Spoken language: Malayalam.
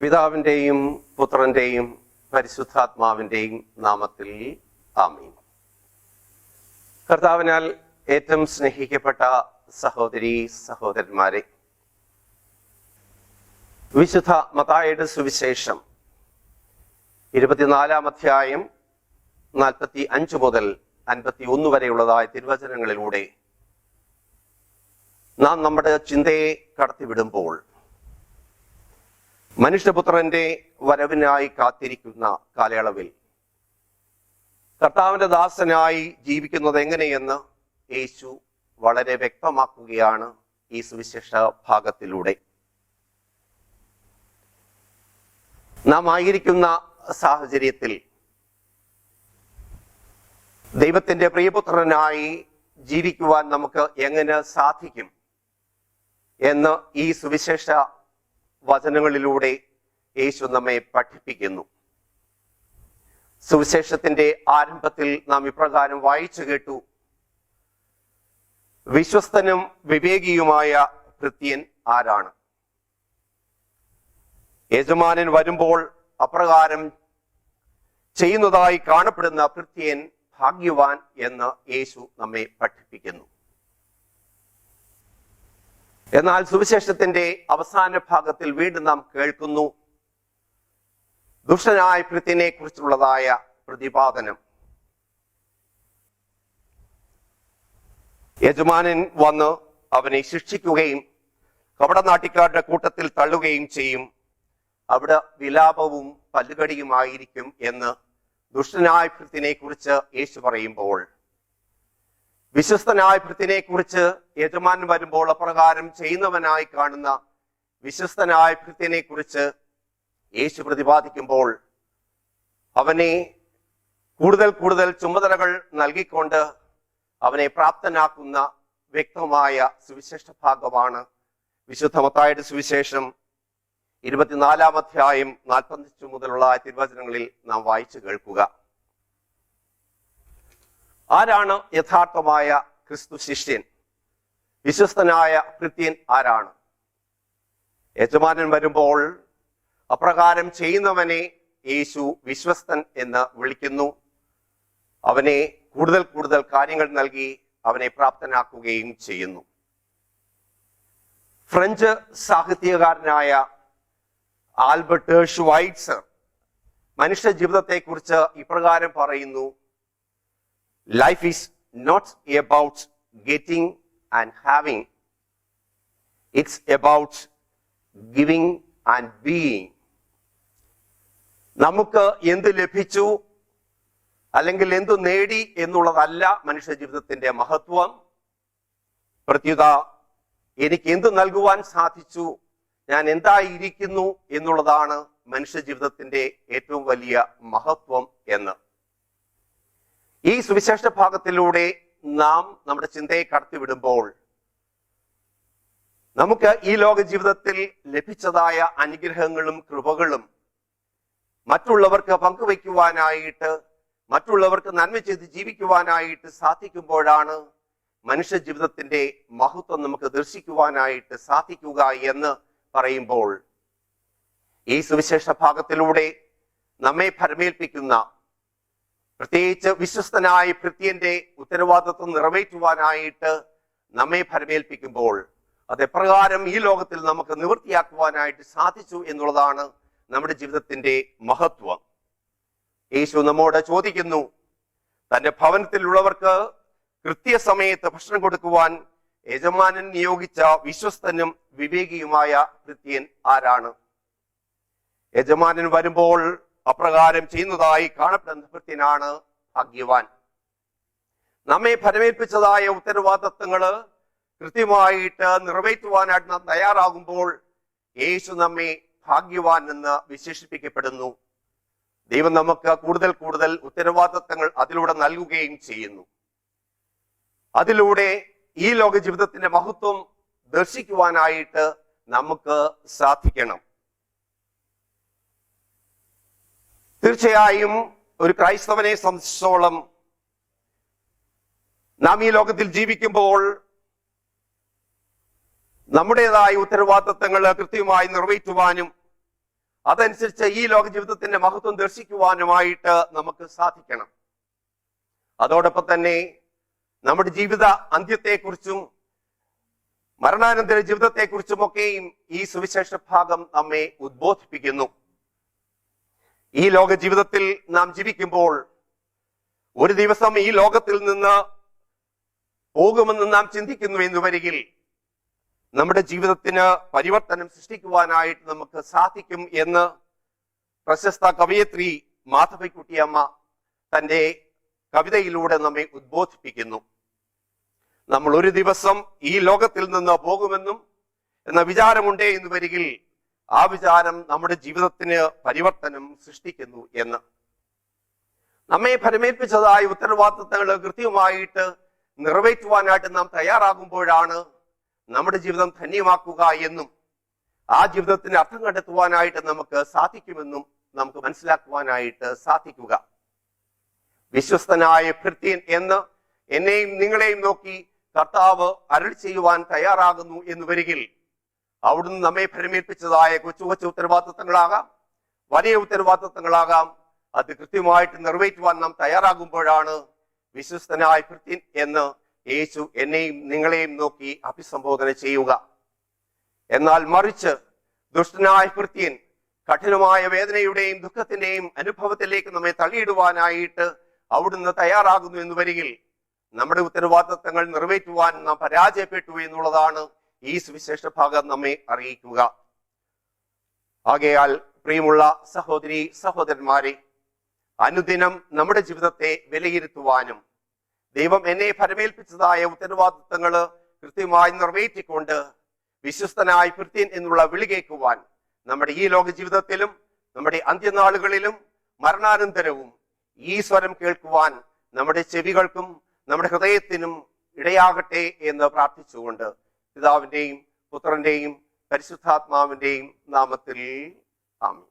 പിതാവിന്റെയും പുത്രന്റെയും പരിശുദ്ധാത്മാവിന്റെയും നാമത്തിൽ ആമീൻ. കർത്താവിനാൽ ഏറ്റവും സ്നേഹിക്കപ്പെട്ട സഹോദരീ സഹോദരന്മാരെ, വിശുദ്ധ മത്തായിയുടെ സുവിശേഷം 24-ാം അധ്യായം 45 മുതൽ 51 വരെയുള്ളതായ തിരുവചനങ്ങളിലൂടെ നാം നമ്മുടെ ചിന്തയെ കടത്തിവിടുമ്പോൾ മനുഷ്യപുത്രന്റെ വരവിനായി കാത്തിരിക്കുന്ന കാലയളവിൽ കർത്താവിന്റെ ദാസനായി ജീവിക്കുന്നത് എങ്ങനെയെന്ന് യേശു വളരെ വ്യക്തമാക്കുകയാണ് ഈ സുവിശേഷ ഭാഗത്തിലൂടെ. നാം ആയിരിക്കുന്ന സാഹചര്യത്തിൽ ദൈവത്തിന്റെ പ്രിയപുത്രനായി ജീവിക്കുവാൻ നമുക്ക് എങ്ങനെ സാധിക്കും എന്ന് ഈ സുവിശേഷ വചനങ്ങളിലൂടെ യേശു നമ്മെ പഠിപ്പിക്കുന്നു. സുവിശേഷത്തിന്റെ ആരംഭത്തിൽ നാം ഇപ്രകാരം വായിച്ചു കേട്ടു: വിശ്വസ്തനും വിവേകിയുമായ ഭൃത്യൻ ആരാണ്? യജമാനൻ വരുമ്പോൾ അപ്രകാരം ചെയ്യുന്നതായി കാണപ്പെടുന്ന ഭൃത്യൻ ഭാഗ്യവാൻ എന്ന് യേശു നമ്മെ പഠിപ്പിക്കുന്നു. എന്നാൽ സുവിശേഷത്തിന്റെ അവസാന ഭാഗത്തിൽ വീണ്ടും നാം കേൾക്കുന്നു ദുഷ്ടനായ ഭൃത്യനെ കുറിച്ചുള്ളതായ പ്രതിപാദനം. യജമാനൻ വന്ന് അവനെ ശിക്ഷിക്കുകയും കപടനാട്ടിക്കാരുടെ കൂട്ടത്തിൽ തള്ളുകയും ചെയ്യും. അവിടെ വിലാപവും പല്ലുകടിയുമായിരിക്കും എന്ന് ദുഷ്ടനായ ഭൃത്യനെ കുറിച്ച് യേശു പറയുമ്പോൾ, വിശ്വസ്തനായ ഭൃത്യനെ കുറിച്ച് യജമാനൻ വരുമ്പോൾ അപ്രകാരം ചെയ്യുന്നവനായി കാണുന്ന വിശ്വസ്തനായ ഭൃത്യനെ കുറിച്ച് യേശു പ്രതിപാദിക്കുമ്പോൾ അവനെ കൂടുതൽ കൂടുതൽ ചുമതലകൾ നൽകിക്കൊണ്ട് അവനെ പ്രാപ്തനാക്കുന്ന വ്യക്തമായ സുവിശേഷ ഭാഗമാണ് വിശുദ്ധ മത്തായിയുടെ സുവിശേഷം 24-ാം അധ്യായം 45 മുതലുള്ള തിരുവചനങ്ങളിൽ നാം വായിച്ചു കേൾക്കുക. ആരാണ് യഥാർത്ഥമായ ക്രിസ്തു ശിഷ്യൻ? വിശ്വസ്തനായ ഭൃത്യൻ ആരാണ്? യജമാനൻ വരുമ്പോൾ അപ്രകാരം ചെയ്യുന്നവനെ യേശു വിശ്വസ്തൻ എന്ന് വിളിക്കുന്നു. അവനെ കൂടുതൽ കൂടുതൽ കാര്യങ്ങൾ നൽകി അവനെ പ്രാപ്തനാക്കുകയും ചെയ്യുന്നു. ഫ്രഞ്ച് സാഹിത്യകാരനായ ആൽബർട്ട് ഷ്വൈറ്റ്സർ മനുഷ്യ ജീവിതത്തെ കുറിച്ച് ഇപ്രകാരം പറയുന്നു: Life is not about getting and having. It's about giving and being. നമുക്ക് എന്ത് ലഭിച്ചു അല്ലെങ്കിൽ എന്തു നേടി എന്നുള്ളതല്ല മനുഷ്യ ജീവിതത്തിന്റെ മഹത്വം. പ്രത്യുത എനിക്ക് എന്ത് നൽകുവാൻ സാധിച്ചു, ഞാൻ എന്തായിരിക്കുന്നു എന്നുള്ളതാണ് മനുഷ്യ ജീവിതത്തിന്റെ ഏറ്റവും വലിയ മഹത്വം എന്ന് ഈ സുവിശേഷ ഭാഗത്തിലൂടെ നാം നമ്മുടെ ചിന്തയെ കടത്തിവിടുമ്പോൾ നമുക്ക് ഈ ലോക ജീവിതത്തിൽ ലഭിച്ചതായ അനുഗ്രഹങ്ങളും കൃപകളും മറ്റുള്ളവർക്ക് പങ്കുവയ്ക്കുവാനായിട്ട്, മറ്റുള്ളവർക്ക് നന്മ ചെയ്ത് ജീവിക്കുവാനായിട്ട് സാധിക്കുമ്പോഴാണ് മനുഷ്യ ജീവിതത്തിന്റെ മഹത്വം നമുക്ക് ദർശിക്കുവാനായിട്ട് സാധിക്കുക എന്ന് പറയുമ്പോൾ ഈ സുവിശേഷ ഭാഗത്തിലൂടെ നമ്മെ ഭരമേൽപ്പിക്കുന്ന, പ്രത്യേകിച്ച് വിശ്വസ്തനായ ഭൃത്യന്റെ ഉത്തരവാദിത്വം നിറവേറ്റുവാനായിട്ട് നമ്മെ ഭരമേൽപ്പിക്കുമ്പോൾ അതെപ്രകാരം ഈ ലോകത്തിൽ നമുക്ക് നിവൃത്തിയാക്കുവാനായിട്ട് സാധിച്ചു എന്നുള്ളതാണ് നമ്മുടെ ജീവിതത്തിന്റെ മഹത്വം. യേശു നമ്മോട് ചോദിക്കുന്നു, തന്റെ ഭവനത്തിലുള്ളവർക്ക് കൃത്യസമയത്ത് ഭക്ഷണം കൊടുക്കുവാൻ യജമാനൻ നിയോഗിച്ച വിശ്വസ്തനും വിവേകിയുമായ ഭൃത്യൻ ആരാണ്? യജമാനൻ വരുമ്പോൾ അപ്രകാരം ചെയ്യുന്നതായി കാണപ്പെടുന്ന ഭൃത്യനാണ് ഭാഗ്യവാൻ. നമ്മെ ഭരമേൽപ്പിച്ചതായ ഉത്തരവാദിത്തങ്ങള് കൃത്യമായിട്ട് നിറവേറ്റുവാനായിട്ട് നാം തയ്യാറാകുമ്പോൾ യേശു നമ്മെ ഭാഗ്യവാൻ എന്ന് വിശേഷിപ്പിക്കപ്പെടുന്നു. ദൈവം നമുക്ക് കൂടുതൽ കൂടുതൽ ഉത്തരവാദിത്തങ്ങൾ അതിലൂടെ നൽകുകയും ചെയ്യുന്നു. അതിലൂടെ ഈ ലോക ജീവിതത്തിന്റെ മഹത്വം ദർശിക്കുവാനായിട്ട് നമുക്ക് സാധിക്കണം. തീർച്ചയായും ഒരു ക്രൈസ്തവനെ സംബന്ധിച്ചോളം നാം ഈ ലോകത്തിൽ ജീവിക്കുമ്പോൾ നമ്മുടേതായ ഉത്തരവാദിത്തങ്ങൾ കൃത്യമായി നിറവേറ്റുവാനും അതനുസരിച്ച് ഈ ലോക ജീവിതത്തിന്റെ മഹത്വം ദർശിക്കുവാനുമായിട്ട് നമുക്ക് സാധിക്കണം. അതോടൊപ്പം തന്നെ നമ്മുടെ ജീവിത അന്ത്യത്തെക്കുറിച്ചും മരണാനന്തര ജീവിതത്തെക്കുറിച്ചുമൊക്കെയും ഈ സുവിശേഷ ഭാഗം നമ്മെ ഉദ്ബോധിപ്പിക്കുന്നു. ഈ ലോക ജീവിതത്തിൽ നാം ജീവിക്കുമ്പോൾ ഒരു ദിവസം ഈ ലോകത്തിൽ നിന്ന് പോകുമെന്ന് നാം ചിന്തിക്കുന്നു എന്ന് വരികിൽ നമ്മുടെ ജീവിതത്തിന് പരിവർത്തനം സൃഷ്ടിക്കുവാനായിട്ട് നമുക്ക് സാധിക്കും എന്ന് പ്രശസ്ത കവയിത്രി മാധവിക്കുട്ടിയമ്മ തൻ്റെ കവിതയിലൂടെ നമ്മെ ഉദ്ബോധിപ്പിക്കുന്നു. നമ്മൾ ഒരു ദിവസം ഈ ലോകത്തിൽ നിന്ന് പോകുമെന്നും എന്ന വിചാരമുണ്ടേ എന്ന് വരികിൽ ആ വിചാരം നമ്മുടെ ജീവിതത്തിന് പരിവർത്തനം സൃഷ്ടിക്കുന്നു എന്ന്. നമ്മെ ഫലമേൽപ്പിച്ചതായ ഉത്തരവാദിത്തങ്ങൾ കൃത്യമായിട്ട് നിറവേറ്റുവാനായിട്ട് നാം തയ്യാറാകുമ്പോഴാണ് നമ്മുടെ ജീവിതം ധന്യമാക്കുക എന്നും ആ ജീവിതത്തിന് അർത്ഥം കണ്ടെത്തുവാനായിട്ട് നമുക്ക് സാധിക്കുമെന്നും നമുക്ക് മനസ്സിലാക്കുവാനായിട്ട് സാധിക്കുക. വിശ്വസ്തനായ ഭൃത്യൻ എന്ന് എന്നെയും നിങ്ങളെയും നോക്കി കർത്താവ് അരുളി ചെയ്യുവാൻ തയ്യാറാകുന്നു എന്ന് വരികിൽ അവിടുന്ന് നമ്മെ ഫലമേൽപ്പിച്ചതായ കൊച്ചു കൊച്ചു ഉത്തരവാദിത്തങ്ങളാകാം, വലിയ ഉത്തരവാദിത്തങ്ങളാകാം, അത് കൃത്യമായിട്ട് നിറവേറ്റുവാൻ നാം തയ്യാറാകുമ്പോഴാണ് വിശ്വസ്തനായ ഭൃത്യൻ എന്ന് യേശു എന്നെയും നിങ്ങളെയും നോക്കി അഭിസംബോധന ചെയ്യുക. എന്നാൽ മറിച്ച് ദുഷ്ടനായ ഭൃത്യൻ കഠിനമായ വേദനയുടെയും ദുഃഖത്തിന്റെയും അനുഭവത്തിലേക്ക് നമ്മെ തള്ളിയിടുവാനായിട്ട് അവിടുന്ന് തയ്യാറാകുന്നു എന്ന് വരികിൽ നമ്മുടെ ഉത്തരവാദിത്തങ്ങൾ നിറവേറ്റുവാൻ നാം പരാജയപ്പെട്ടു എന്നുള്ളതാണ് ഈ സുവിശേഷ ഭാഗം നമ്മെ അറിയിക്കുക. ആകയാൽ പ്രിയമുള്ള സഹോദരി സഹോദരന്മാരെ, അനുദിനം നമ്മുടെ ജീവിതത്തെ വിലയിരുത്തുവാനും ദൈവം എന്നെ ഫലമേൽപ്പിച്ചതായ ഉത്തരവാദിത്തങ്ങൾ കൃത്യമായി നിറവേറ്റിക്കൊണ്ട് വിശ്വസ്തനായ ഭൃത്യൻ എന്നുള്ള വിളി കേൾക്കുവാൻ നമ്മുടെ ഈ ലോക ജീവിതത്തിലും നമ്മുടെ അന്ത്യനാളുകളിലും മരണാനന്തരവും ഈ സ്വരം കേൾക്കുവാൻ നമ്മുടെ ചെവികൾക്കും നമ്മുടെ ഹൃദയത്തിനും ഇടയാകട്ടെ എന്ന് പ്രാർത്ഥിച്ചുകൊണ്ട് പിതാവിന്റെയും പുത്രന്റെയും പരിശുദ്ധാത്മാവിന്റെയും നാമത്തിൽ ആമേൻ.